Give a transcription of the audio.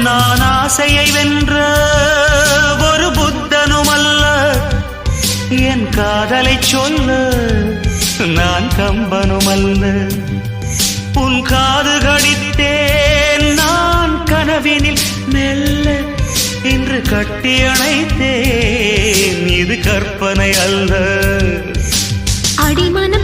நான் ஆசையை வென்ற ஒரு புத்தனும் அல்ல, என் காதலை சொல்ல நான் கம்பனும் அல்ல. உன் காது கடித்தேன் நான் கனவினில் மெல்ல, இன்று கட்டி அணைத்தேன் இது கற்பனை அல்ல. அடிமன